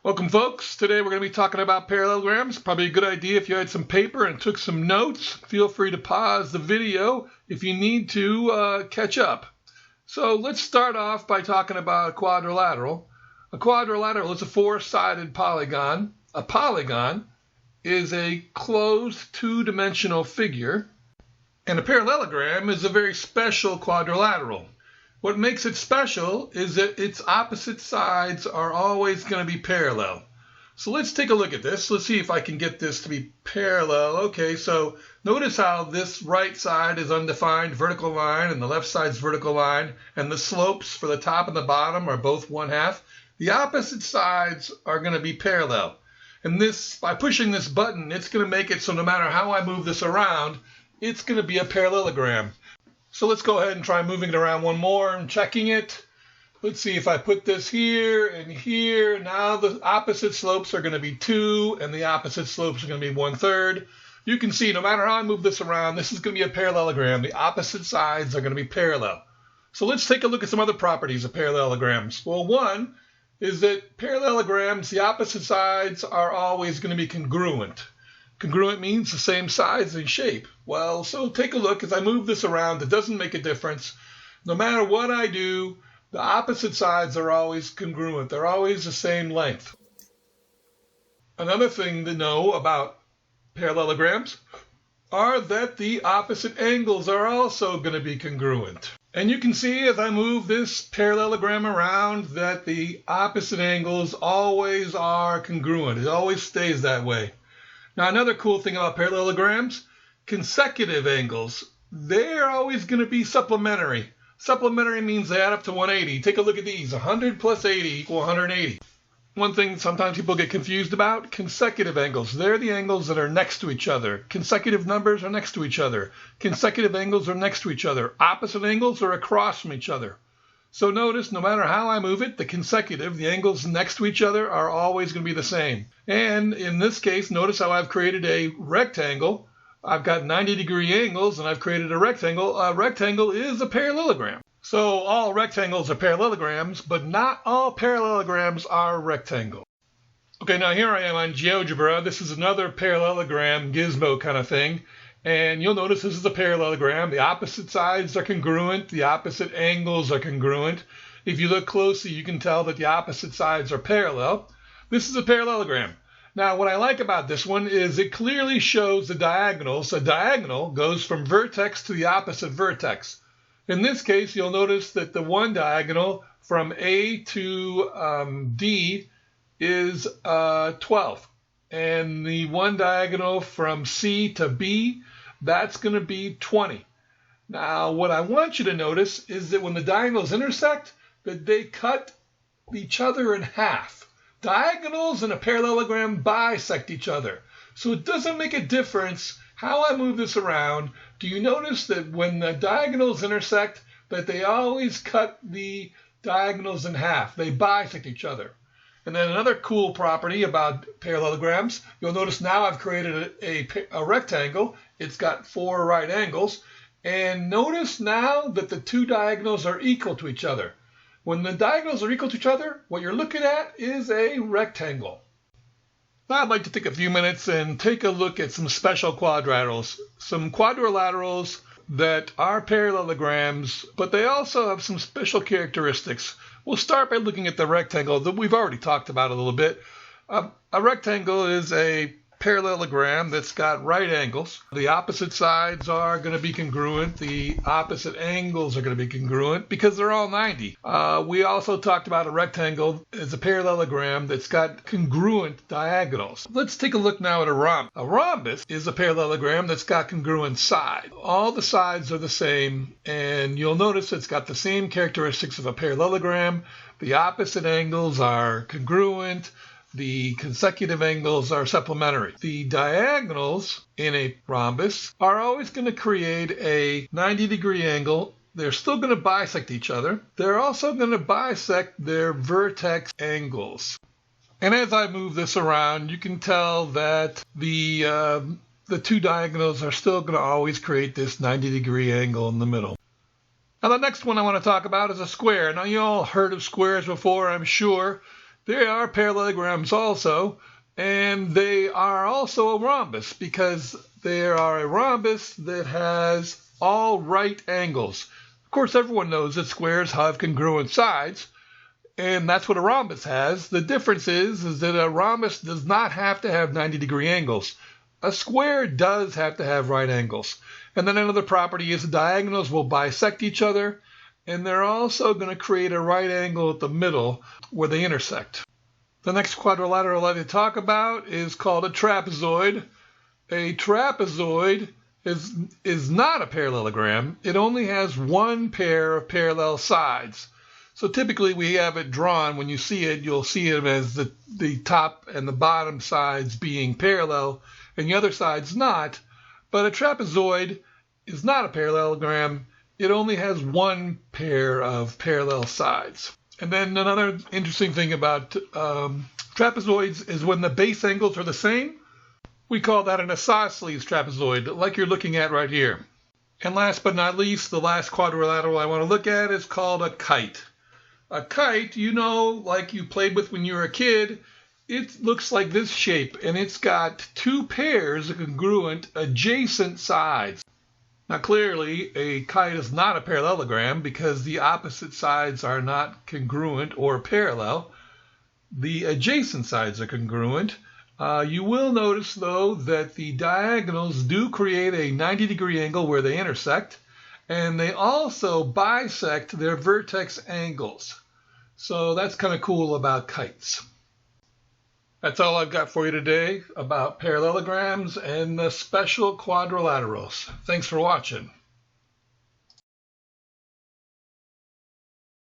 Welcome folks, today we're going to be talking about parallelograms. Probably a good idea if you had some paper and took some notes. Feel free to pause the video if you need to catch up. So let's start off by talking about a quadrilateral. A quadrilateral is a four-sided polygon. A polygon is a closed two-dimensional figure, and a parallelogram is a very special quadrilateral. What makes it special is that its opposite sides are always going to be parallel. So let's take a look at this. Let's see if I can get this to be parallel. Okay, so notice how this right side is undefined vertical line and the left side's vertical line, and the slopes for the top and the bottom are both 1/2. The opposite sides are going to be parallel. And this, by pushing this button, it's going to make it so no matter how I move this around, it's going to be a parallelogram. So let's go ahead and try moving it around one more and checking it. Let's see if I put this here and here. Now the opposite slopes are going to be 2 and the opposite slopes are going to be 1/3. You can see no matter how I move this around, this is going to be a parallelogram. The opposite sides are going to be parallel. So let's take a look at some other properties of parallelograms. Well, one is that parallelograms, the opposite sides are always going to be congruent. Congruent means the same size and shape. Well, so take a look. As I move this around, it doesn't make a difference. No matter what I do, the opposite sides are always congruent. They're always the same length. Another thing to know about parallelograms are that the opposite angles are also going to be congruent. And you can see as I move this parallelogram around that the opposite angles always are congruent. It always stays that way. Now, another cool thing about parallelograms, consecutive angles, they're always going to be supplementary. Supplementary means they add up to 180. Take a look at these. 100 plus 80 equal 180. One thing sometimes people get confused about, consecutive angles. They're the angles that are next to each other. Consecutive numbers are next to each other. Consecutive angles are next to each other. Opposite angles are across from each other. So notice, no matter how I move it, the consecutive, the angles next to each other are always going to be the same. And in this case, notice how I've created a rectangle. I've got 90-degree angles, and I've created a rectangle. A rectangle is a parallelogram. So all rectangles are parallelograms, but not all parallelograms are rectangles. Okay, now here I am on GeoGebra. This is another parallelogram gizmo kind of thing. And you'll notice this is a parallelogram. The opposite sides are congruent. The opposite angles are congruent. If you look closely, you can tell that the opposite sides are parallel. This is a parallelogram. Now, what I like about this one is it clearly shows the diagonals. A diagonal goes from vertex to the opposite vertex. In this case, you'll notice that the one diagonal from A to D is 12. And the one diagonal from C to B, that's going to be 20. Now, what I want you to notice is that when the diagonals intersect, that they cut each other in half. Diagonals in a parallelogram bisect each other. So it doesn't make a difference how I move this around. Do you notice that when the diagonals intersect, that they always cut the diagonals in half? They bisect each other. And then another cool property about parallelograms, you'll notice now I've created a rectangle. It's got 4 right angles. And notice now that the two diagonals are equal to each other. When the diagonals are equal to each other, what you're looking at is a rectangle. Now I'd like to take a few minutes and take a look at some special quadrilaterals. Some quadrilaterals that are parallelograms, but they also have some special characteristics. We'll start by looking at the rectangle that we've already talked about a little bit. A rectangle is a parallelogram that's got right angles. The opposite sides are going to be congruent. The opposite angles are going to be congruent because they're all 90. We also talked about a rectangle as a parallelogram that's got congruent diagonals. Let's take a look now at a rhombus. A rhombus is a parallelogram that's got congruent sides. All the sides are the same, and you'll notice it's got the same characteristics of a parallelogram. The opposite angles are congruent. The consecutive angles are supplementary. The diagonals in a rhombus are always going to create a 90-degree angle. They're still going to bisect each other. They're also going to bisect their vertex angles. And as I move this around, you can tell that the two diagonals are still going to always create this 90-degree angle in the middle. Now the next one I want to talk about is a square. Now you all heard of squares before, I'm sure. They are parallelograms also, and they are also a rhombus because they are a rhombus that has all right angles. Of course, everyone knows that squares have congruent sides, and that's what a rhombus has. The difference is that a rhombus does not have to have 90-degree angles. A square does have to have right angles. And then another property is the diagonals will bisect each other, and they're also going to create a right angle at the middle where they intersect. The next quadrilateral I'd like to talk about is called a trapezoid. A trapezoid is not a parallelogram. It only has one pair of parallel sides. So typically we have it drawn. When you see it, you'll see it as the top and the bottom sides being parallel and the other sides not. But a trapezoid is not a parallelogram. It only has one pair of parallel sides. And then another interesting thing about trapezoids is when the base angles are the same, we call that an isosceles trapezoid, like you're looking at right here. And last but not least, the last quadrilateral I want to look at is called a kite. A kite, you know, like you played with when you were a kid, it looks like this shape, and it's got two pairs of congruent adjacent sides. Now clearly, a kite is not a parallelogram because the opposite sides are not congruent or parallel. The adjacent sides are congruent. You will notice, though, that the diagonals do create a 90-degree angle where they intersect, and they also bisect their vertex angles. So that's kind of cool about kites. That's all I've got for you today about parallelograms and the special quadrilaterals. Thanks for watching.